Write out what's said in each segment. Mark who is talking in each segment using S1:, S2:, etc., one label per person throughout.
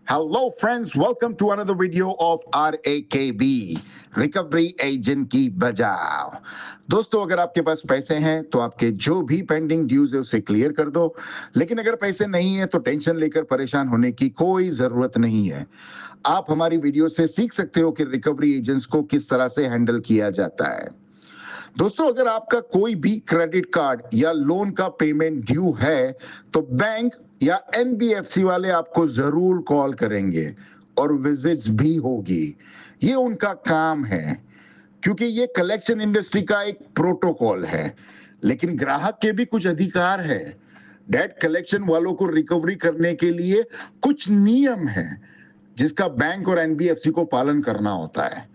S1: Hello friends, welcome to another video of RAKB, recovery agent की बजाओ। दोस्तों, अगर आपके पास पैसे हैं तो आपके जो भी पेंडिंग ड्यूज है उसे क्लियर कर दो, लेकिन अगर पैसे नहीं है तो टेंशन लेकर परेशान होने की कोई जरूरत नहीं है। आप हमारी वीडियो से सीख सकते हो कि रिकवरी एजेंट्स को किस तरह से हैंडल किया जाता है। दोस्तों, अगर आपका कोई भी क्रेडिट कार्ड या लोन का पेमेंट ड्यू है तो बैंक या एनबीएफसी वाले आपको जरूर कॉल करेंगे और विजिट्स भी होगी। ये उनका काम है, क्योंकि ये कलेक्शन इंडस्ट्री का एक प्रोटोकॉल है। लेकिन ग्राहक के भी कुछ अधिकार है। डेट कलेक्शन वालों को रिकवरी करने के लिए कुछ नियम है जिसका बैंक और एनबीएफसी को पालन करना होता है।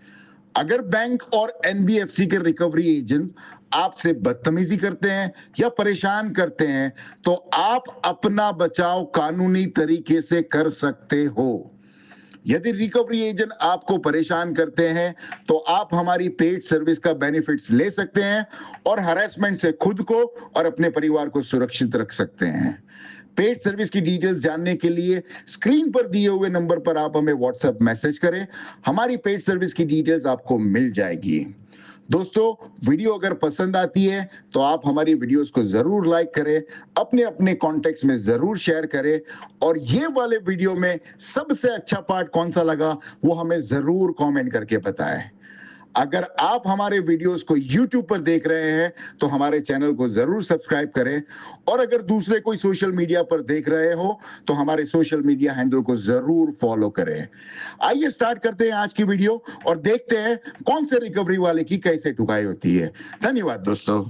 S1: अगर बैंक और एनबीएफसी के रिकवरी एजेंट आपसे बदतमीजी करते हैं या परेशान करते हैं तो आप अपना बचाव कानूनी तरीके से कर सकते हो। यदि रिकवरी एजेंट आपको परेशान करते हैं तो आप हमारी पेड सर्विस का बेनिफिट्स ले सकते हैं और हरासमेंट से खुद को और अपने परिवार को सुरक्षित रख सकते हैं। पेड सर्विस की डिटेल्स जानने के लिए स्क्रीन पर दिए हुए नंबर पर आप हमें व्हाट्सएप मैसेज करें। हमारी पेड सर्विस की डिटेल्स आपको मिल जाएगी। दोस्तों, वीडियो अगर पसंद आती है तो आप हमारी वीडियोस को जरूर लाइक करें, अपने अपने कॉन्टेक्ट्स में जरूर शेयर करें और ये वाले वीडियो में सबसे अच्छा पार्ट कौन सा लगा वो हमें जरूर कमेंट करके बताएं। अगर आप हमारे वीडियोस को YouTube पर देख रहे हैं तो हमारे चैनल को जरूर सब्सक्राइब करें और अगर दूसरे कोई सोशल मीडिया पर देख रहे हो तो हमारे सोशल मीडिया हैंडल को जरूर फॉलो करें। आइए स्टार्ट करते हैं आज की वीडियो और देखते हैं कौन से रिकवरी वाले की कैसे ठुकाई होती है। धन्यवाद दोस्तों।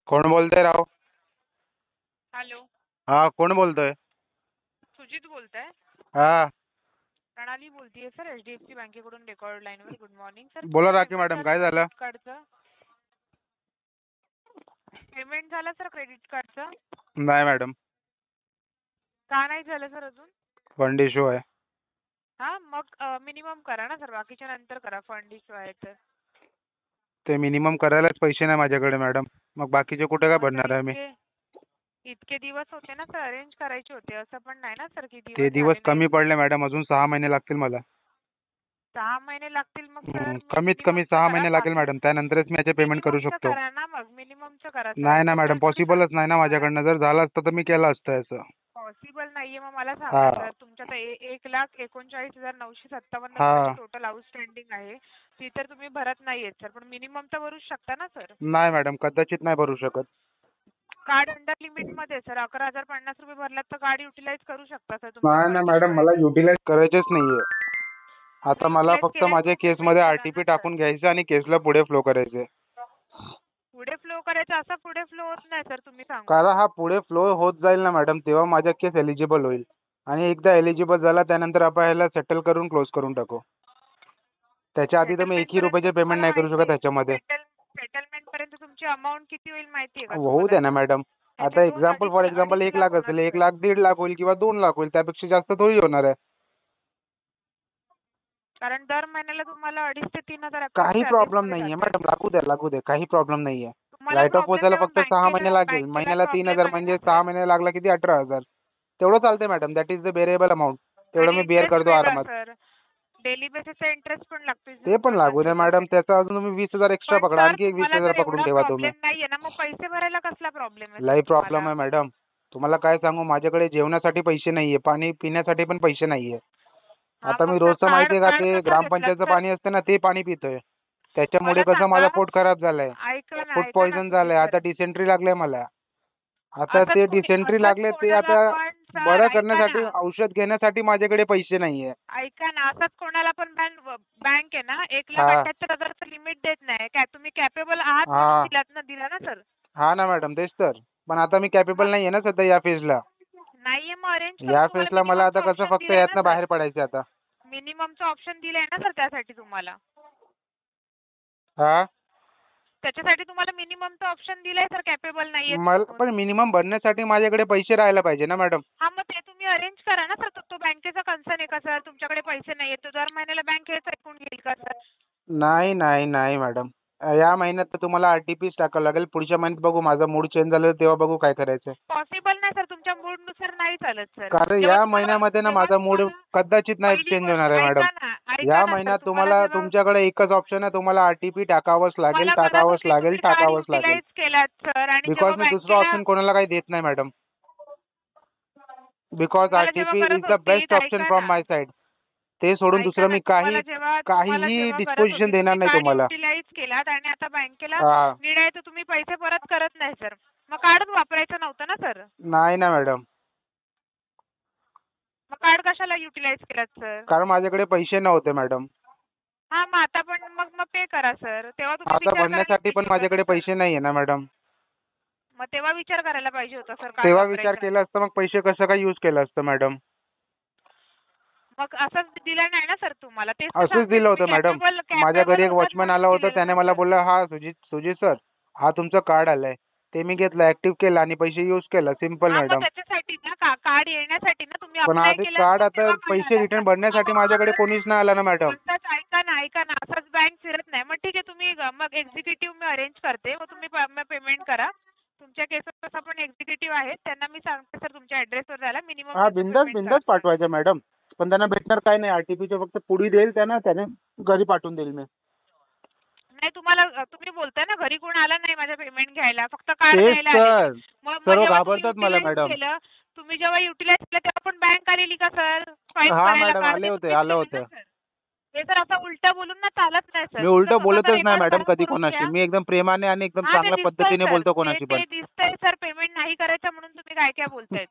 S2: कौन बोलते राव?
S3: हेलो,
S2: हाँ, कौन बोलतोय?
S3: सुजित बोलताय.
S2: हाँ,
S3: प्रणाली बोलतीये सर, एचडीएफसी बँकेकडून रेकॉर्ड लाईनवर. Good morning sir.
S2: बोला राखी मॅडम, काय झालं?
S3: कार्डचं पेमेंट झालं सर क्रेडिट कार्डचं?
S2: नाही मॅडम,
S3: का नाही झालं सर अजून?
S2: फंड इश्यू आहे.
S3: हा, मग मिनिमम करा ना सर, बाकीच्या नंतर करा. फंड इश्यू आहे तर
S2: ते मिनिमम करायलाच पैसे नाही माझ्याकडे मॅडम. मग बाकीचे कुठे काय भरणार आहे मी?
S3: इतके दिवस होते ना सर, अरेंज करायचे होते. असं पण नाही ना सर की
S2: ते दिवस कमी पडले मॅडम, अजून 6 महिने लागतील मला.
S3: 6 महिने लागतील मग सर?
S2: कमीत कमी 6 महिने लागेल मॅडम, त्यानंतरच मी याचे पेमेंट करू शकतो.
S3: करा ना मग, मिनिममचं करा.
S2: नाही ना मॅडम, पॉसिबलच नाही ना माझ्याकडनं. जर झालं असतं तर मी केलं असतं याचं.
S3: पॉसिबल नाहीये. मग मला सांगा सर, तुमच्या 1,39,957 टोटल आउटस्टँडिंग आहे, ती तर तुम्ही भरत नाहीये सर, पण मिनिमम तर भरूच शकता ना सर?
S2: नाही मॅडम, कदाचित नाही भरू शकत.
S3: कार्ड अंडर लिमिट मध्ये सर, 11,050 रुपये भरलात तर कार्ड युटिलाइज करू शकता सर
S2: नाही ना मॅडम, मला युटिलाइज करायचेच नाहीये. आता मला फक्त माझ्या केसमध्ये आरटीपी टाकून घ्यायचं आणि केसला पुढे फ्लो करायचे.
S3: पुढे फ्लो करायचं? असं पुढे फ्लो होत नाही सर, तुम्ही सांगा.
S2: कारण हा पुढे फ्लो होत जाईल ना मॅडम, तेव्हा माझा केस एलिजिबल होईल. आणि एकदा एलिजिबल झाला त्यानंतर आपण ह्याला सेटल करून क्लोज करून टाकू. त्याच्या आधी तर मी 1 रुपयाचे पेमेंट नाही करू शकत त्याच्यामध्ये.
S3: सेटलमेंट पर्यंत तुमची अमाऊंट किती होईल माहितीये का?
S2: होऊ दे ना मॅडम. आता फॉर एक्झाम्पल 1 लाख असेल, 1 लाख 1.5 लाख होईल किंवा 2 लाख होईल, त्यापेक्षा जास्त थोडी होणार आहे.
S3: कारण दर महिन्याला तुम्हाला 2,500 ते 3,000.
S2: काही प्रॉब्लेम नाहीये मॅडम, लागू दे, काही प्रॉब्लेम नाहीये. राईट ऑफ पोचायला फक्त 6 महिने लागेल. महिन्याला 3,000 म्हणजे 6 महिने लागला किती? 18,000. तेवढं चालतंय madam. That is the बेरेबल amount. तेवढं मी बेअर करतो आरामात.
S3: डेली बेसिसचा इंटरेस्ट पण लागतो.
S2: ते पण लागू दे मॅडम, त्याचा अजून तुम्ही 20,000 एक्स्ट्रा पकडा, आणखी 20,000 पकडून ठेवा तुम्ही.
S3: नाहीये ना मग पैसे भरायला कसला प्रॉब्लेम आहे?
S2: लई प्रॉब्लेम आहे मॅडम. तुम्हाला काय सांगू, माझ्याकडे जेवणासाठी पैसे नाहीये, पाणी पिण्यासाठी पण पैसे नाहीये. आता मी रोजचं माहितीये का, ते ग्रामपंचायतचं पाणी असतं ना, ते पाणी पितोय. त्याच्यामुळे कसं माझं पोट खराब झालंय, फूड पॉइझन झालंय. आता डिसेंट्री लागले मला. आता ते डिसेंट्री लागले, ते आता बरं करण्यासाठी औषध घेण्यासाठी माझ्याकडे पैसे नाहीये.
S3: ऐका ना, असंच कोणाला पण बँक आहे ना 1,78,000चं लिमिट देत नाही. काय तुम्ही कॅपेबल आहात? दिला ना सर?
S2: हा ना मॅडम, तेच तर. पण आता मी कॅपेबल नाहीये ना सध्या या फेजला.
S3: नाहीये मग अरेंज
S2: या फेजला मला आता कसं फक्त यातनं बाहेर पडायचं. आता
S3: मिनिममचं ऑप्शन दिलंय ना सर त्यासाठी तुम्हाला.
S2: हा,
S3: त्याच्यासाठी तुम्हाला मिनिममचं ऑप्शन दिलंय सर, कॅपेबल नाहीये.
S2: पण मिनिमम भरण्यासाठी माझ्याकडे पैसे राहायला पाहिजे ना मॅडम.
S3: हा, मग ते तुम्ही अरेंज करा ना सर. तो बँकेचा कन्सर्न आहे का सर? तुमच्याकडे पैसे नाहीये तर दर महिन्याला बँक हेच ऐकून घेईल का सर?
S2: नाही मॅडम, या महिन्यात तर तुम्हाला आरटीपीच टाकावं लागेल. पुढच्या महिन्यात बघू, माझा मूड चेंज झालं तेव्हा बघू काय करायचं.
S3: पॉसिबल नाही सर, तुमच्या मूड नुसार नाही चालत सर.
S2: कारण या महिन्यामध्ये ना माझा मूड कदाचित नाही चेंज होणार आहे मॅडम. या महिन्यात तुम्हाला तुमच्याकडे एकच ऑप्शन आहे, तुम्हाला आरटीपी टाकावंच लागेल, टाकावंच लागेल, टाकावंच लागेल. बिकॉज मी दुसरा ऑप्शन कोणाला काही देत नाही madam. Because RTP is the best option from my side. ते सोडून दुसरं मी काहीही डिस्पोजिशन देणार नाही तुम्हाला.
S3: युटिलाइज केलात आणि आता बँकेला निर्णय तर तुम्ही पैसे परत करत नाही सर. मग कार्डच वापरायचं नव्हतं ना सर.
S2: नाही ना मॅडम.
S3: मग कार्ड कशाला युटिलाइज केलात सर?
S2: कारण माझ्याकडे पैसे नव्हते मॅडम.
S3: हा मग आता पण मग पे करा सर. तेव्हा तुम्ही
S2: आता भरण्यासाठी पण माझ्याकडे पैसे नाहीये ना मॅडम.
S3: मग तेव्हा विचार करायला पाहिजे होता सर.
S2: तेव्हा विचार केला असता, मग पैसे कसं काय युज केलं असतं मॅडम.
S3: मग असंच दिलं नाही ना सर तुम्हाला. ते
S2: असंच दिलं होतं मॅडम. माझ्या घरी एक वॉचमॅन आला होता, त्याने मला बोलला हा सुजित सर हा तुमचं कार्ड आलंय. ते मी घेतलं, ऍक्टिव्ह केलं आणि पैसे युज केलं. Simple madam.
S3: त्याच्यासाठी ना कार्ड येण्यासाठी ना तुम्ही
S2: पण आधी कार्ड आता पैसे रिटर्न भरण्यासाठी माझ्याकडे कोणीच नाही आला ना मॅडम.
S3: ऐका ना असंच बँक फिरत नाही. मग ठीक आहे, तुम्ही मग एक्झिक्युटिव्ह मी अरेंज करते, मग तुम्ही पेमेंट करा. तुमच्या केसेस पण एक्झिक्युटिव्ह आहेत, त्यांना मी सांगते सर तुमच्या ऍड्रेसवर जायला मिनिमम.
S2: हा बिंदास पाठवायचं मॅडम. पण त्यांना भेटणार काय नाही, आरटीपीचे फक्त पुढी देईल त्याने घरी पाठवून देईल मी.
S3: नाही तुम्ही बोलताय ना घरी कोण आला नाही माझ्या पेमेंट घ्यायला, फक्त कार्ड घ्यायला आले.
S2: सर्व घाबरतात मला मॅडम.
S3: तुम्ही जेव्हा युटिलाइज केलं तेव्हा पण बँक आलेली का सर?
S2: हा मॅडम आले होते.
S3: हे तर असं उलट बोलून ना चालत नाही सर.
S2: मी उलट बोलतच नाही मॅडम कधी कोणाशी. मी एकदम प्रेमाने आणि एकदम चांगल्या पद्धतीने बोलतो कोणाशी पण.
S3: दिसतंय सर पेमेंट नाही करायचं म्हणून तुम्ही काय बोलताय.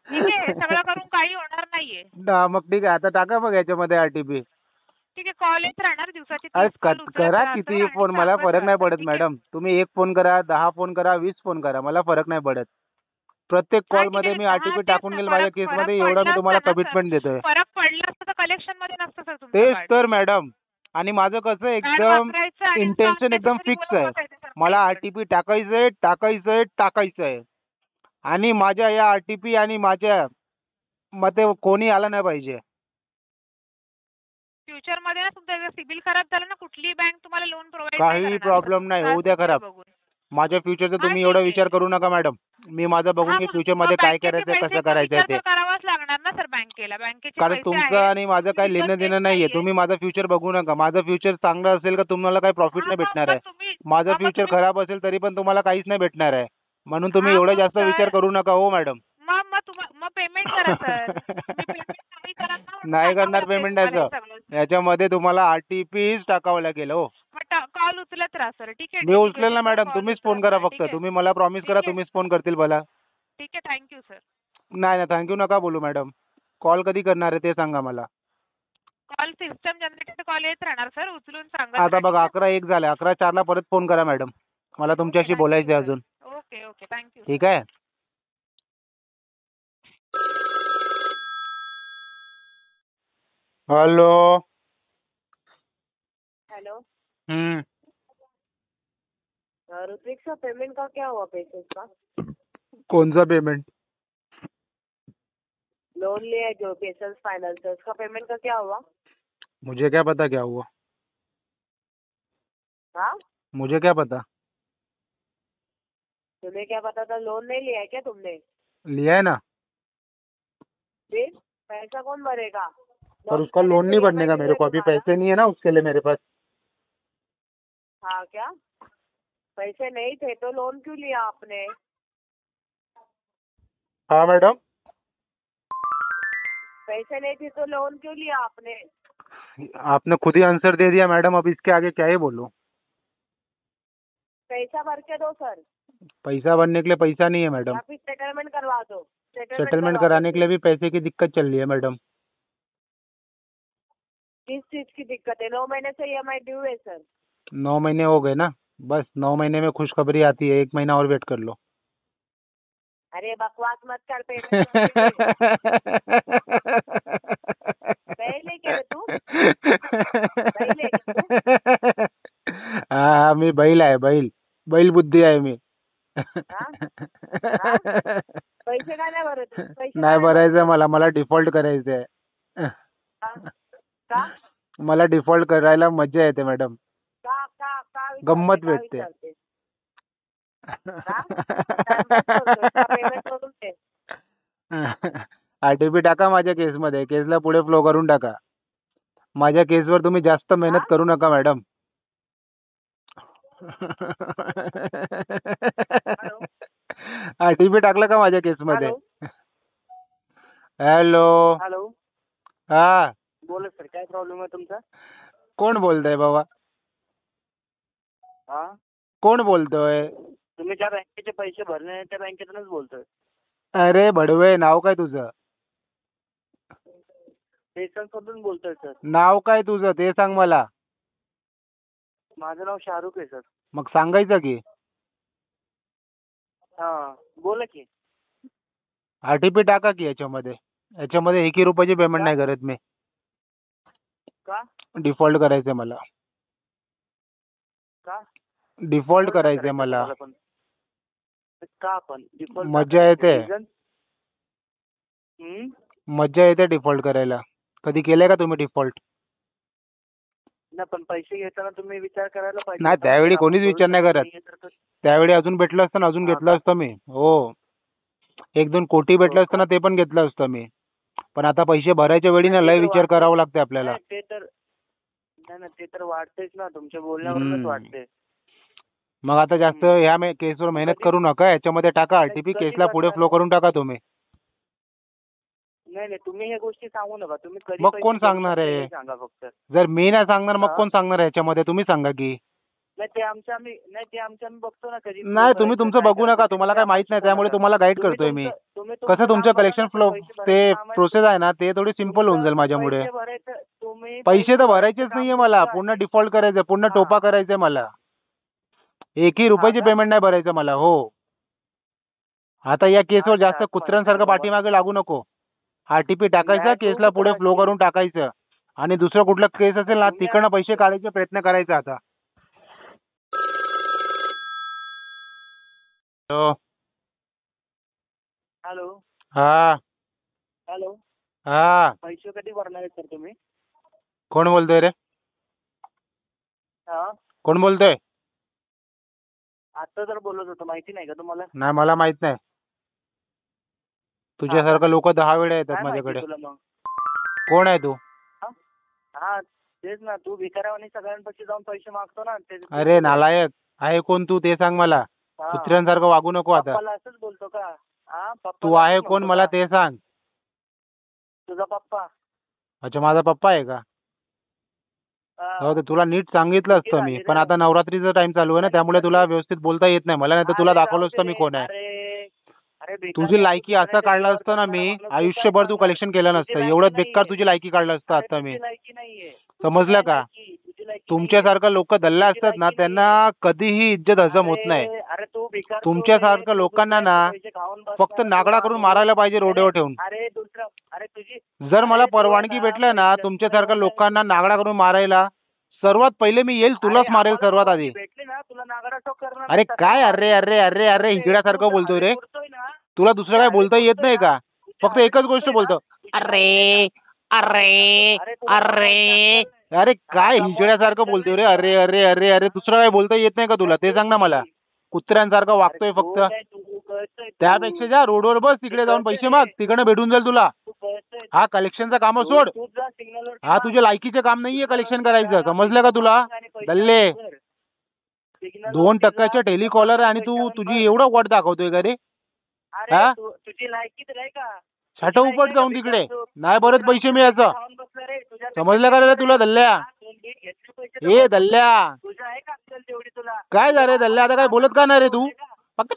S3: ठीक आहे, सगळं करून काही होणार नाहीये.
S2: मग ठीक आहे, आता टाका मग याच्यामध्ये आरटीपी.
S3: ठीक आहे, कॉल येत राहणार दिवसाची.
S2: करा किती फोन, मला फरक नाही पडत मॅडम. तुम्ही 1 फोन करा, 10 फोन करा, 20 फोन करा, मला फरक नाही पडत. प्रत्येक कॉल मध्ये मी आरटीपी टाकून घेईल माझ्या केस मध्ये. एवढा मी तुम्हाला कमिटमेंट देतोय.
S3: फरक पडला असता तर कलेक्शन मध्ये नसतं सर तुमचं.
S2: तेच तर मॅडम. आणि माझं कसं एकदम इंटेन्शन एकदम फिक्स आहे. मला आरटीपी टाकायचंय. आणि माझ्या या आरटीपी आणि माझ्या मते कोणी आला नाही पाहिजे.
S3: फ्युचर मध्ये ना तुमचा सिबिल खराब झाला ना, कुठली बँक तुम्हाला लोन प्रोव्हाइड
S2: काही प्रॉब्लेम नाही, उद्या खराब. माझ्या फ्युचरचा तुम्ही एवढा विचार करू नका मॅडम. मी माझं बघून की फ्युचर मध्ये काय करायचंय, कसं करायचंय ते.
S3: करावाच लागणार ना सर बँकेला.
S2: कारण तुमचं आणि माझं काही लेणं देणं नाहीये. तुम्ही माझं फ्युचर बघू नका. माझं फ्युचर चांगलं असेल का तुम्हाला काही प्रॉफिट नाही भेटणार आहे. माझं फ्युचर खराब असेल तरी पण तुम्हाला काहीच नाही भेटणार आहे. म्हणून तुम्ही एवढा जास्त विचार करू नका हो मॅडम.
S3: मग पेमेंट करा सर.
S2: नाही करणार पेमेंट याच्यामध्ये तुम्हाला आरटीपीच टाकावं लागेल हो.
S3: कॉल उचलत राहा सर. ठीक आहे,
S2: मी उचलेल ना मॅडम. तुम्हीच फोन करा फक्त. तुम्ही मला प्रॉमिस करा तुम्हीच फोन करतील मला.
S3: ठीक आहे, थँक्यू सर.
S2: नाही थँक्यू नका बोलू मॅडम. कॉल कधी करणार आहे ते सांगा मला.
S3: कॉल सिस्टम जनरेटेड कॉल येत राहणार सर, उचलून सांगा.
S2: आता बघा 11:01 झाले. 11:04 परत फोन करा मॅडम. मला तुमच्याशी बोलायचं आहे अजून.
S3: Okay thank you.
S2: ठीक आहे. हेलो.
S4: ऋत्विक सर, पेमेंट का क्या हुआ पैसे का?
S2: कौन सा पेमेंट?
S4: लोन लिया जो पेशेंस फाइनेंस है, उसका पेमेंट का क्या हुआ?
S2: मुझे क्या पता क्या हुआ.
S4: हाँ,
S2: मुझे क्या पता.
S4: तुम्हें क्या पता था? लोन नहीं लिया है क्या तुमने?
S2: लिया है ना.
S4: फिर पैसा कौन भरेगा?
S2: पर उसका लोन नहीं भरने का मेरे को अभी पैसे नहीं है ना उसके लिए मेरे पास.
S4: हाँ क्या? पैसे नहीं थे तो लोन क्यों लिया आपने?
S2: हाँ मैडम.
S4: पैसे नहीं थे तो लोन क्यों लिया आपने?
S2: आपने खुद ही आंसर दे दिया मैडम. अब इसके आगे क्या ही बोलूं.
S4: पैसा भर के दो सर.
S2: पैसा भरने के लिए पैसा नहीं है मैडम.
S4: या फिर सेटलमेंट करवा दो.
S2: सेटलमेंट कराने के लिए भी पैसे की दिक्कत चल रही है मैडम.
S4: किस चीज की दिक्कत है? 9 महीने से EMI ड्यू है सर.
S2: 9 महीने हो गए ना. बस 9 महीने में खुशखबरी आती है. 1 महीना और वेट कर लो.
S4: अरे बकवास मत कर. पेमेंट तू
S2: हाँ मी बैल आहे. बैल बुद्धी आहे मी.
S4: पैसे का नाही भरत?
S2: नाही भरायचं मला डिफॉल्ट करायचंय.
S4: का?
S2: मला डिफॉल्ट करायला मजा येते मॅडम.
S4: का?
S2: गंमत
S4: का
S2: भेटते.
S4: विचारते? पेमेंट करून दे.
S2: RTP टाका माझ्या केसमध्ये, केसला पुढे फ्लो करून टाका. माझ्या केसवर तुम्ही जास्त मेहनत करू नका मॅडम. RTP टाकलं का माझ्या केसमध्ये? हॅलो.
S4: हॅलो,
S2: हा,
S4: बोला सर, काय प्रॉब्लेम आहे तुमचा?
S2: कोण बोलतोय बाबा?
S4: हा,
S2: कोण बोलतोय?
S4: तुम्ही ज्या बँकेचे पैसे भरले नाही त्या बँकेतूनच बोलतोय.
S2: अरे भडवे, नाव काय तुझं?
S4: पेशन्समधून बोलतोय सर.
S2: नाव काय तुझं ते सांग मला.
S4: माझं नाव शाहरुख आहे सर.
S2: मग सांगायचं की.
S4: हा, बोला की.
S2: RTP टाका की याच्यामध्ये. याच्यामध्ये 1 रुपयाची पेमेंट नाही करत मी.
S4: का?
S2: डिफॉल्ट करायचंय मला.
S4: का?
S2: डिफॉल्ट करायचंय मला.
S4: का पण डिफॉल्ट
S2: मजा येते.
S4: मजा
S2: येते डिफॉल्ट करायला. कधी केलंय का तुम्ही डिफॉल्ट?
S4: नाही, पण पैसे घेताना तुम्ही विचार करायला पाहिजे.
S2: नाही, त्यावेळी कोणीच विचार नाही करत. त्यावेळी अजून भेटलं असतं ना, अजून घेतलं असतं मी. हो, 1-2 कोटी भेटलं असतं ना, ते पण घेतलं असतं मी. पण आता पैसे भरायच्या वेळी ना लय विचार करावा लागते आपल्याला.
S4: ते तर नाही, ते तर वाटतेच ना, तुमच्या बोलण्यावरूनच वाटते.
S2: मग आता जास्त ह्या केसवर मेहनत करू नका. याच्यामध्ये टाका RTP, केसला पुढे फ्लो करून टाका तुम्ही.
S4: नाही, तुम्ही ह्या गोष्टी सांगू नका. तुम्ही कधी
S2: मग कोण सांगणार आहे?
S4: सांगा फक्त.
S2: जर मी नाही सांगणार मग कोण सांगणार याच्यामध्ये? तुम्ही सांगा की.
S4: नाही, ते आमच्या आम्ही बघतो ना कधी.
S2: नाही, तुम्ही तुमचं बघू नका. तुम्हाला काय माहित नाही, त्यामुळे तुम्हाला गाईड करतोय मी. कसं तुमचं कलेक्शन फ्लो ते प्रोसेस आहे ना, ते थोडी सिंपल होऊन जाईल माझ्यामुळे. पैसे तर भरायचेच नाहीये मला. पुन्हा डिफॉल्ट करायचंय, पुन्हा टोपा करायचंय मला. 1 रुपयाची पेमेंट नाही भरायचं मला. हो, आता या केसवर जास्त कुत्र्यांसारखं पाठीमागे लागू नको. RTP टाकायचं, केसला पुढे फ्लो करून टाकायचं. आणि दुसरं कुठलं केस असेल ना, तिकडनं पैसे काढायचे प्रयत्न करायचा आता.
S4: हॅलो.
S2: हा.
S4: हॅलो.
S2: हा.
S4: पैसे कधी भरणार आहेत सर तुम्ही?
S2: कोण बोलतोय रे?
S4: हा,
S2: कोण बोलतोय?
S4: आता जर बोलत होतो, माहिती नाही का तुम्हाला?
S2: नाही, मला माहित नाही. तुझ्यासारखं लोक 10 वेळा येतात माझ्याकडे. कोण आहे तू?
S4: हा, तेच ना, तू भिकाऱ्यावानी सगळ्यांपाशी जाऊन पैसे मागतो ना.
S2: अरे नालायक, आहे कोण तू ते सांग मला. कुत्र्यांसारखं वागू नको आता.
S4: असंच बोलतो का?
S2: तू आहे कोण मला ते सांग.
S4: तुझा पप्पा.
S2: अच्छा, माझा पप्पा आहे का? हो, तर तुला नीट सांगितलं असतं मी. पण आता नवरात्रीचा टाइम चालू आहे ना, त्यामुळे तुला व्यवस्थित बोलता येत नाही मला. नाही तर तुला दाखवलं असतं मी कोण आहे. तुझी लायकी असं काढलं असतं ना मी, आयुष्यभर तू कलेक्शन केलं नसतं. एवढं बेकार तुझी लायकी काढलं असतं आता मी. समजलं का? तुमच्यासारखं लोक दल्ला असतात ना, त्यांना कधीही इज्जत हजम होत नाही. तुमच्यासारखं लोकांना ना फक्त नागडा करून मारायला पाहिजे रोडवर ठेवून. जर मला परवानगी भेटलं ना तुमच्यासारख्या लोकांना नागडा करून मारायला, सर्वात पहिले मी येईल तुलाच मारेल सर्वात आधी. अरे काय अरे अरे अरे अरे हिजड्यासारखं बोलतोय रे. तुला दुसरं काय बोलता येत नाही का? फक्त एकच गोष्ट बोलतो, अरे अरे अरे. अरे काय हिजड्यासारखं बोलतोय रे. अरे अरे अरे अरे. दुसरं काय बोलता येत नाही का तुला? ते सांग ना मला. कुत्र्यांसारखं वागतोय फक्त. त्यापेक्षा जा रोडवर बस, तिकडे जाऊन पैसे माग, तिकडे भेटून जाईल तुला. हा कलेक्शनचं काम सोड. हा तुझ्या लायकीचं काम नाहीये कलेक्शन करायचं. समजलं का तुला? दल्ले 2% टेलिकॉलर आणि तू तुझी एवढं वट दाखवतोय का रे? हा, छाटव उपट जाऊन तिकडे. नाही भरत पैसे मी याचं. समजलं का रे तुला दल्ल्या? ए दल्ल्या, काय झालं दल्ल्या? आता काय बोलत का नाही रे तू? फक्त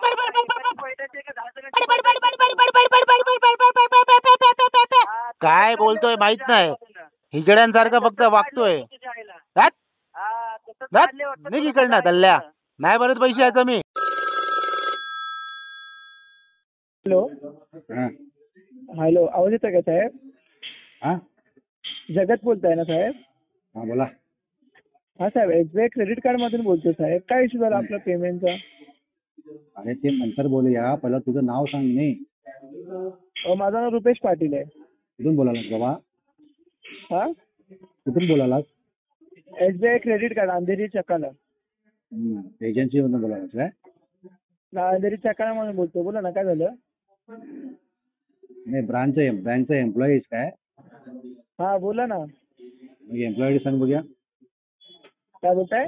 S2: काय बोलतोय माहित नाही. हिजड्यांसारखं फक्त वागतोय. नाही इकडनं दल्ल्या. नाही भरत पैसे याचं मी.
S5: हॅलो. हॅलो, आवाज येतोय का साहेब?
S6: हा,
S5: जगत बोलताय ना साहेब?
S6: हा बोला.
S5: हा साहेब, SBI क्रेडिट कार्ड मधून बोलतो साहेब. काय इश्यू झाला आपला पेमेंटचा?
S6: अरे ते नंतर बोलूया, पहिलं तुझं नाव सांग. नाही,
S5: माझं नाव रुपेश पाटील आहे.
S6: कुठून बोलालास बाबा?
S5: हा,
S6: कुठून बोलालास?
S5: SBI credit card, Andheri Chakala.
S6: Agency मधून बोलायला काय?
S5: नांदेड चकाळामधून बोलतो. बोला ना, काय झालं?
S6: नाही, ब्रांचचा एम्प्लॉईज काय?
S5: हा बोला ना,
S6: एम्प्लॉई सांग बघूया.
S5: काय बोलताय?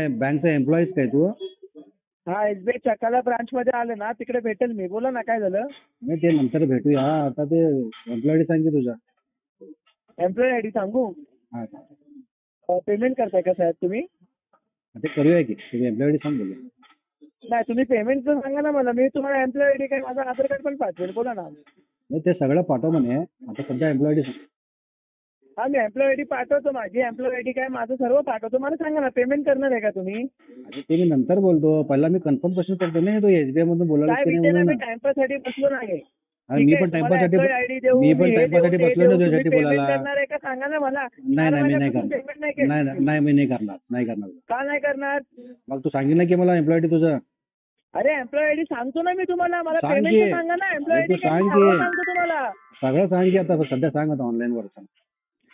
S6: बँकचा एम्प्लॉईज काय तू?
S5: हा, एसबीआय चकाला ब्रांच मध्ये आले ना, तिकडे भेटेल मी. बोला ना, काय झालं?
S6: नाही, ते नंतर भेटूया. आता ते एम्प्लॉई सांग की तुझा.
S5: एम्प्लॉई आयडी सांगू?
S6: हा,
S5: पेमेंट करताय का साहेब तुम्ही?
S6: ते करूया की. तुम्ही एम्प्लॉई सांग बोलूया.
S5: नाही, तुम्ही पेमेंटचं सांगा ना मला. मी तुम्हाला एम्प्लॉई आयडी काय, माझं आधार कार्ड पण पाठवेल. बोला ना.
S6: नाही, ते सगळं पाठव म्हणे. आता सध्या एम्प्लॉई सांग.
S5: हा, मी एम्प्लॉई आयडी पाठवतो. माझी एम्प्लॉई आयडी काय, माझं सर्व पाठवतो. मला सांगा ना, पेमेंट करणार आहे का तुम्ही?
S6: अरे ते मी नंतर बोलतो. पहिला मी कन्फर्मेशन करतो नाही, तो एसबीआय मधून बोलायला
S5: काय
S6: की
S5: विषय
S6: नाही
S5: नाही, मी
S6: म्हणून.
S5: टाइमपास साठी बसलो नाही.
S6: मी पण टाइमपाससाठी बसलो ना तुझ्यासाठी बोलायला.
S5: करणार आहे का सांगा ना मला.
S6: नाही, मी नाही
S5: पेमेंट नाही केलं.
S6: करणार. नाही, मी नाही करणार.
S5: का नाही करणार?
S6: मग तू सांगितलं की मला एम्प्लॉई तुझं.
S5: अरे एम्प्लॉई आयडी सांगतो ना मी तुम्हाला. मला
S6: सांग
S5: पेमेंट
S6: की.
S5: सांगा ना. एम्प्लॉई
S6: तू
S5: आयडी
S6: सांग की.
S5: सांगतो तुम्हाला.
S6: सगळं सांग की. आता सध्या सांग, आता ऑनलाईन वर सांग.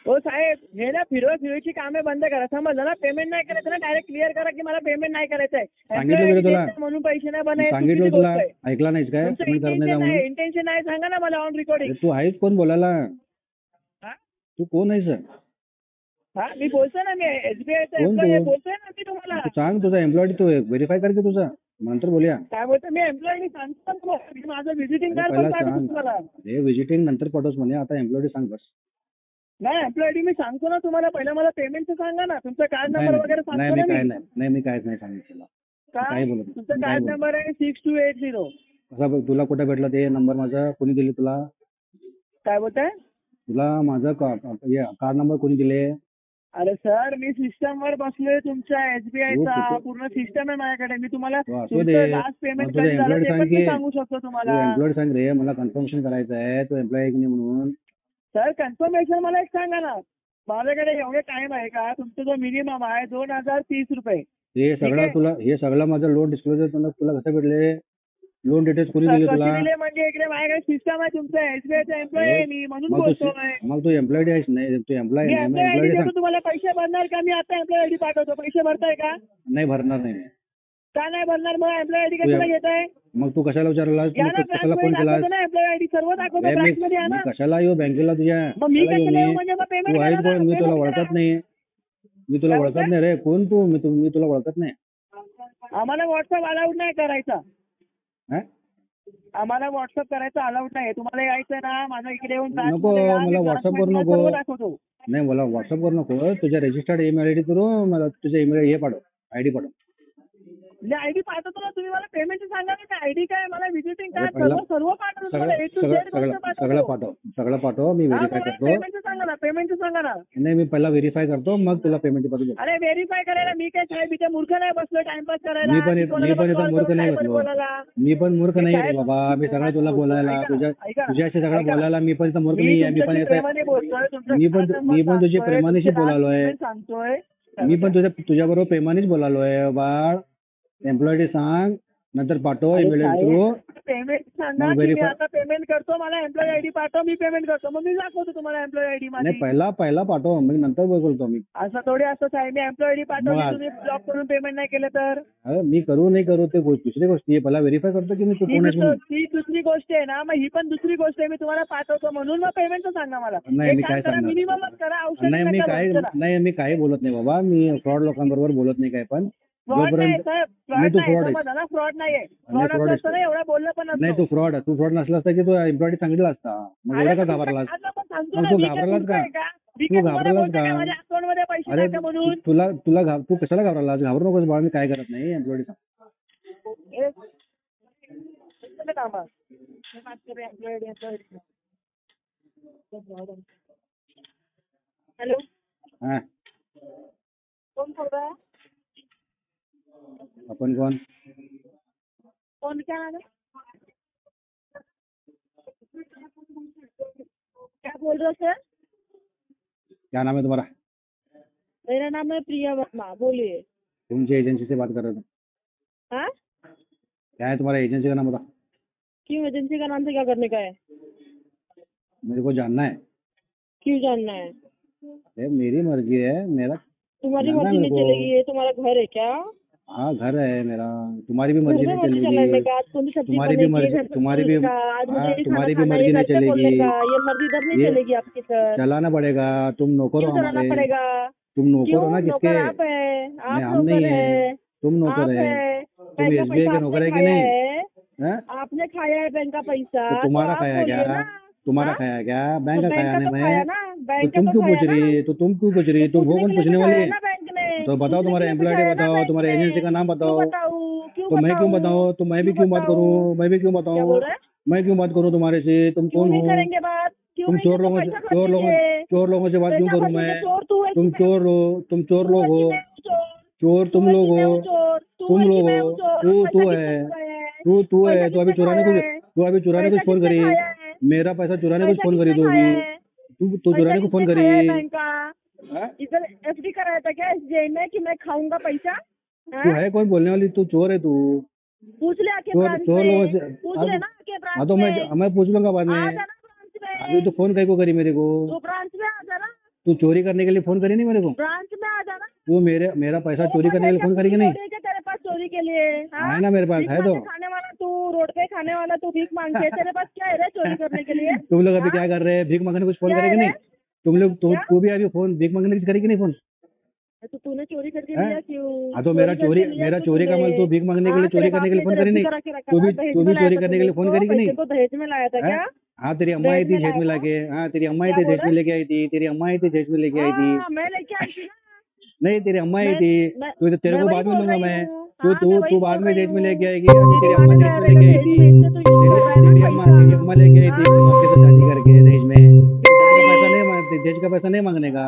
S5: हो साहेब, हे ना फिरवायची कामे बंद करा. समजलं ना? पेमेंट नाही करायचं ना, डायरेक्ट क्लिअर करा की मला पेमेंट नाही करायचं आहे.
S6: सांगितलं वगैरे तुला?
S5: म्हणून पैसे नाही बनायचे.
S6: सांगितलं तुला? ऐकला नाहीस काय? पेमेंट करणार नाही म्हणून.
S5: इंटेन्शन नाही सांगा ना मला ऑन रेकॉर्डिंग.
S6: तू आहेस कोण बोलायला?
S5: हा?
S6: तू कोण आहेस?
S5: हा, मी बोलतोय ना, मी एसबीआयचा
S6: कोण
S5: एम्प्लॉई
S6: तू?
S5: बोलतोय ना मी तुम्हाला.
S6: तू सांग तुझा एम्प्लॉई. तू व्हेरीफाय कर की तुझा. नंतर बोलूया.
S5: काय बोलतो मी एम्प्लॉई सांगतो ना तुम्हाला. मी माझं व्हिजिटिंग कार्ड पण
S6: पहिला
S5: पाठवतो
S6: सांग.
S5: तुम्हाला.
S6: हे व्हिजिटिंग नंतर पाठवस म्हणे. आता एम्प्लॉई सांग बस.
S5: नाही, एम्प्लॉई आयडी मी सांगतो ना तुम्हाला. पहिला मला पेमेंटचं सांगा ना. तुमचा कार्ड
S6: नाही,
S5: नंबर वगैरे
S6: नाही,
S5: सांगतो
S6: मी
S5: ना
S6: काय
S5: मी.
S6: नाही. मी काहीच नाही सांगितलं.
S5: का?
S6: काय बोलत नाही.
S5: तुमचा
S6: काय
S5: कार्ड
S6: बोलत
S5: नंबर आहे 6280.
S6: कसा तुला कुठे भेटला ते नंबर माझा? कोणी दिले तुला?
S5: काय बोलताय?
S6: तुला माझा कार्ड नंबर कोणी दिले?
S5: अरे सर, मी सिस्टम वर बसलोय तुमच्या एसबीआयचा.
S6: हो, कुठं?
S5: पूर्ण सिस्टम आहे माझ्याकडे. मी तुम्हाला
S6: हो, असू दे.
S5: लास्ट पेमेंट
S6: मग तुझं
S5: कधी झालं
S6: employee
S5: ते
S6: सांग
S5: पण मी
S6: की.
S5: सांगू शकतो
S6: तू
S5: तुम्हाला.
S6: एम्प्लॉई सांग रे. मला कन्फर्मेशन करायचं आहे. तू एम्प्लॉई आहे की नाही म्हणून.
S5: सर, कन्फर्मेशन मला एक सांगा ना. माझ्याकडे एवढे टाइम आहे का? तुमचा जो मिनिमम आहे 2030 रुपये.
S6: हे सगळं माझं लोन डिस्क्लोजर तुला कसं भेटले? लोन डिटेल्स कोणी दिले तुला?
S5: दिले म्हणजे इकडे माझ्याकडे सिस्टम आहे तुमचं. एसबीआयचा एम्प्लॉई आहे मी, म्हणून बोलतोय.
S6: मग तू एम्प्लॉईड आहेस नाही? तू एम्प्लॉई
S5: मी
S6: नाही. मग
S5: एम्प्लॉई आयडी
S6: एम्प्लॉईड सांग.
S5: देतो तुम्हाला. पैसे भरणार का? मी आता एम्प्लॉई आयडी पाठवतो. पैसे भरताय का?
S6: नाही भरणार नाही.
S5: का नाही भरणार? मग एम्प्लॉई आयडी कशाला घेताय?
S6: मग तू कशाला विचारलास?
S5: या
S6: मग
S5: ना,
S6: तू कशाला फोन
S5: ब्रांचमध्ये
S6: केलास?
S5: दाखवतो ना एम्प्लॉई आयडी. सर्व दाखवतो
S6: मी
S5: ब्रांचमध्ये. या ना.
S6: कशाला येऊ बँकेला तुझ्या?
S5: मग मी
S6: कशाला येऊ
S5: कशाला येऊ
S6: मी?
S5: म्हणजे मग पेमेंट
S6: तू आहेस
S5: करा ना.
S6: कोण? मी तुला
S5: पेमेंट
S6: ओळखत
S5: करा.
S6: नाही. मी तुला
S5: काय
S6: ओळखत
S5: बोलताय?
S6: नाही रे. कोण तू? मी तुला ओळखत नाही.
S5: आम्हाला व्हॉट्सअप अलाउड नाही करायचा.
S6: हा?
S5: आम्हाला व्हॉट्सअप करायचं अलाउड नाही. तुम्हाला यायचं ना, माझ्या इकडे येऊन
S6: नको,
S5: branchमध्ये या. मी
S6: मला व्हॉट्सअप करू
S5: branchमध्ये
S6: नको.
S5: सर्व दाखवतो.
S6: नाही, मला व्हॉट्सअप करू नको. तुझ्या रजिस्टर्ड ईमेल आयडी करू. मला तुझ्या ईमेल हे पाठव. आयडी पाठव.
S5: आयडी पाठवतो ना. तुम्ही मला पेमेंट सांगा ना. आयडी काय, मला व्हिजिटिंग कार्ड
S6: पहिला-
S5: सर्व पाठवतो तुम्हाला. A to Z
S6: सगळं
S5: पाठवतो.
S6: पाठव. मी व्हेरीफाय करतो.
S5: पेमेंटचं सांगा ना. पेमेंटचं सांगा ना.
S6: नाही, मी पहिला व्हेरीफाय करतो, मग तुला पेमेंट पाठवतो.
S5: अरे व्हेरीफाय करायला मी काय साहेब इथे मूर्ख नाही बसलो टाइमपास करायला.
S6: मी पण इथं मूर्ख नाही बसलो. मी पण मूर्ख नाही आहे रे बाबा. मी सगळं तुला बोलायला, तुझ्याशी सगळं बोलायला मी पण इथं मूर्ख नाही आहे. मी पण मी पण तुझी प्रेमानेशी बोलालोय.
S5: सांगतोय.
S6: मी पण तुझ्याबरोबर प्रेमानेच बोलालोय. बाळ, एम्प्लॉयडी सांग, नंतर पाठव ईमेल थ्रू.
S5: पेमेंट सांगा की मी आता पेमेंट करतो. मला एम्प्लॉई आयडी पाठव. मी पेमेंट करतो. मग मी दाखवतो तुम्हाला एम्प्लॉई आयडी माझी.
S6: नाही, पहिला पाठव, मग नंतर बोलतो मी.
S5: असं थोडी असं साहेब. मी एम्प्लॉई आयडी पाठवली,
S6: मग-
S5: तुम्ही ब्लॉक करून पेमेंट नाही केलं तर?
S6: अरे मी करू नाही करू ते दुसरी गोष्टी आहे. पहिला व्हेरीफाय करतो की मी तू कोण आहेस म्हणून.
S5: ती दुसरी गोष्ट आहे ना. मग ही पण दुसरी गोष्ट आहे. मी तुम्हाला पाठवतो म्हणून मग पेमेंटचं सांगा मला.
S6: नाही, मी काय सांगणार?
S5: मिनिममच करा. औषध
S6: नाही, मी काही बोलत नाही बाबा. मी फ्रॉड लोकांबरोबर बोलत नाही काय पण.
S5: फ्रॉड नाही
S6: जोपर्यंत
S5: साहेब.
S6: नाही,
S5: फ्रॉड
S6: तू
S5: नाही.
S6: fraud आहे.
S5: समजा ना, फ्रॉड नाहीये.
S6: नाही,
S5: फ्रॉड
S6: fraud
S5: असतं ना, एवढा बोलणं पण
S6: नाही, तू फ्रॉड नसला असता की तू एम्प्लॉयडी सांगितला असता. मग एवढा का घाबरलास? मग तू घाबरलास का? तू घाबरलास का?
S5: माझ्या अकाउंटमध्ये पैसे
S6: अरे
S5: टाका म्हणून.
S6: तू कशाला घाबरलास? घाबरू नकोस बाळा. मी काय करत नाही. एम्प्लॉयडी सांग.
S5: हॅलो,
S6: हा,
S5: कोण बोल रहा है?
S6: आपण कोण?
S5: कौन क्या नाम है? क्या बोल रहे हो सर?
S6: क्या नाम है तुम्हारा?
S5: मेरा नाम है प्रिया वर्मा. बोलिए.
S6: कौन सी एजेंसी से बात कर रहे थे?
S5: हाँ,
S6: क्या है तुम्हारा एजेंसी का नाम बता.
S5: क्यों एजेंसी का नाम से क्या करने का है?
S6: मेरे को जानना है.
S5: क्यों जानना है?
S6: अरे मेरी मर्जी है. मेरा
S7: तुम्हारी
S6: जानना
S7: मर्जी
S6: मेरे
S7: नहीं
S6: को।
S7: चलेगी, ये तुम्हारा घर है क्या?
S6: हाँ घर है मेरा, तुम्हारी भी मर्जी
S7: घर में
S6: नहीं
S7: मर्जी चलाने
S6: चलेगी।
S7: का, आज कौन सी सब्जी
S6: तुम्हारी भी
S7: बनेगी,
S6: मर्जी,
S7: घर पे
S6: तुम्हारी भी,
S7: बोलेगा, आज मुझे
S6: हाँ
S7: ये खाना
S6: तुम्हारी भी
S7: खाना है,
S6: मर्जी
S7: ये
S6: नहीं
S7: घर पे
S6: चलेगी।
S7: बोलेगा, ये मर्जी इधर नहीं
S6: ये
S7: चलेगी आपकी सर।
S6: चलाना पड़ेगा, तुम नौकर हो
S7: क्यों चलाना
S6: हमारे।
S7: पड़ेगा?
S6: तुम नौकर
S7: क्यों?
S6: हो ना
S7: नौकर
S6: किसके?
S7: आप है,
S6: नहीं
S7: आप
S6: हम नहीं
S7: नौकर
S6: है,
S7: है,
S6: तुम
S7: आप
S6: नौकर है।
S7: है।
S6: तुम
S7: बैंक का
S6: एसबीआई
S7: पैसा
S6: के नौकर
S7: आपने
S6: है कि
S7: खाया
S6: नहीं?
S7: है,
S6: हैं?
S7: आपने खाया है बैंक का पैसा,
S6: तो तुम्हारा
S7: आप
S6: खाया
S7: बोलिए
S6: क्या?
S7: ना।
S6: तुम्हारा
S7: हाँ?
S6: खाया क्या?
S7: तो
S6: बैंक का
S7: बैंक
S6: खाया
S7: का
S6: नहीं
S7: तो खाया
S6: मैं।
S7: ना,
S6: तो
S7: बैंक का
S6: तुम
S7: तो
S6: क्यों पूछ
S7: खाया ना।
S6: रही? तो तुम क्यों पूछ रही? तुम हो कौन पूछने वाली?
S7: ना बैंक ने
S6: तो बताओ तुम्हारे एम्प्लॉय आईडी बताओ, तुम्हारे एजेंसी का नाम बताओ। तो मैं क्यों बताऊँ? तो मैं भी क्यों बात करूँ? मैं भी क्यों
S7: क्या
S6: बताऊँ?
S7: बोल रहे हैं?
S6: मैं क्यों बात करूँ तुम्हारे से? तुम
S7: क्यों
S6: कौन
S7: नहीं
S6: हो?
S7: करेंगे बात? क्यों
S6: तुम
S7: नहीं?
S6: चोर
S7: तो
S6: लोगों से,
S7: पैसा भर
S6: चोर लोगों से बात क्यों
S7: पैसा
S6: करूँ
S7: भर
S6: मैं?
S7: चोर तू है कि
S6: तुम
S7: मैं?
S6: चोर हो, तुम चोर
S7: तू
S6: लोग
S7: है
S6: हो,
S7: कि मैं हूँ चोर?
S6: चोर तुम
S7: तू है
S6: लोग
S7: कि मैं
S6: हो,
S7: हूँ चोर?
S6: तुम
S7: है कि
S6: लोग
S7: मैं
S6: हो,
S7: हूँ चोर?
S6: तू
S7: पैसा
S6: है,
S7: किसने खाया है?
S6: तू है।
S7: पैसा
S6: तो अभी
S7: किसने
S6: चुराने
S7: खाया
S6: कुछ,
S7: है?
S6: तू अभी चुराने कुछ
S7: पैसा
S6: फोन
S7: किसने
S6: करी,
S7: खाया है?
S6: मेरा पैसा चुराने कुछ
S7: पैसा
S6: फोन करी
S7: किसने
S6: तू
S7: खाया
S6: अभी,
S7: है?
S6: तू
S7: पैसा
S6: चुराने को फोन
S7: किसने
S6: करी।
S7: खाया है बैंक का?
S6: हाँ?
S7: इधर एफडी कराया था क्या एसबीआई में कि मैं खाऊंगा पैसा? हाँ?
S6: तू है कौन बोलने वाली? तू चोर है तू।
S7: पूछ ले आके
S6: चोर
S7: ब्रांच
S6: चोर लोगों
S7: में,
S6: से
S7: पूछ
S6: हाँ
S7: ले
S6: तो,
S7: ना आके
S6: हाँ
S7: ब्रांच
S6: तो
S7: में।
S6: मैं पूछ लूंगा बाद
S7: आ
S6: में।
S7: जाना ब्रांच
S6: अभी तो
S7: में,
S6: फोन कई को करी मेरे को?
S7: तो ब्रांच में आ जाना,
S6: तू चोरी करने के लिए फोन करी नहीं मेरे को?
S7: ब्रांच में आ जाना।
S6: तू मेरा पैसा
S7: तेरे
S6: चोरी
S7: पास
S6: करने के लिए फोन करी कि नहीं?
S7: है क्या तेरे पास चोरी के लिए? हाँ?
S6: है ना मेरे पास,
S7: भीख
S6: है
S7: मांगे
S6: तो।
S7: खाने वाला तू, रोड पे खाने वाला तू, भीख मांगते है, तेरे पास क्या है रे चोरी करने के लिए?
S6: तुम लोग अभी
S7: हाँ?
S6: क्या कर रहे हैं? भीख मांगने कुछ फोन
S7: क्या
S6: करेगी
S7: है
S6: नहीं?
S7: रे?
S6: तुम लोग
S7: क्या?
S6: तू भी अभी फोन भीख मांगने की करेगी नहीं फोन?
S7: तो तूने चोरी करके
S6: हैं?
S7: लिया क्यों?
S6: हाँ तो मेरा
S7: करके लिया
S6: मेरा
S7: क्यों
S6: चोरी का
S7: तूने?
S6: माल तू भीख मांगने के लिए,
S7: हाँ,
S6: चोरी
S7: तेरे
S6: करने
S7: बाप
S6: के लिए
S7: ने
S6: फोन
S7: तेरे
S6: करी नहीं?
S7: करा के रखा
S6: तू
S7: था,
S6: भी
S7: दहेज
S6: तू
S7: में
S6: भी
S7: लाया
S6: चोरी
S7: था
S6: करने के
S7: तूने
S6: लिए फोन
S7: इसको,
S6: करी कि नहीं?
S7: पैसे को दहेज में लाया था
S6: हैं?
S7: क्या?
S6: हाँ तेरी अम्मा आई थी
S7: दहेज में
S6: दहेज में
S7: लाया
S6: लाके, हाँ तेरी अम्मा आई
S7: क्या
S6: थी
S7: बोल
S6: दहेज में
S7: रहा?
S6: लेके आई थी, तेरी अम्मा आई थी दहेज में लेके आई थी।
S7: हाँ, मैं लेके आई थी ना।
S6: नहीं तेरी अम्मा आई थी,
S7: मैं
S6: तो तेरे
S7: मैं
S6: को
S7: वही
S6: बाद में
S7: बोल
S6: लूंगा
S7: रही
S6: मैं।
S7: हूँ।
S6: तू
S7: हाँ,
S6: तू
S7: मैं वही
S6: तू बाद
S7: बोल
S6: में
S7: रही
S6: दहेज में
S7: हूँ।
S6: लेके आएगी, अभी तेरी
S7: तेरी
S6: अम्मा
S7: माँ ने
S6: दहेज में
S7: तेरे
S6: लेके आई
S7: दहेज
S6: थी।
S7: में इससे तो यूज कर रहा है ना
S6: तेरी अम्मा
S7: पैसा।
S6: लेके आई थी
S7: हाँ?
S6: आपके साथ शादी करके दहेज में। दहेज का पैसा नहीं दहेज का पैसा नहीं मांगने का।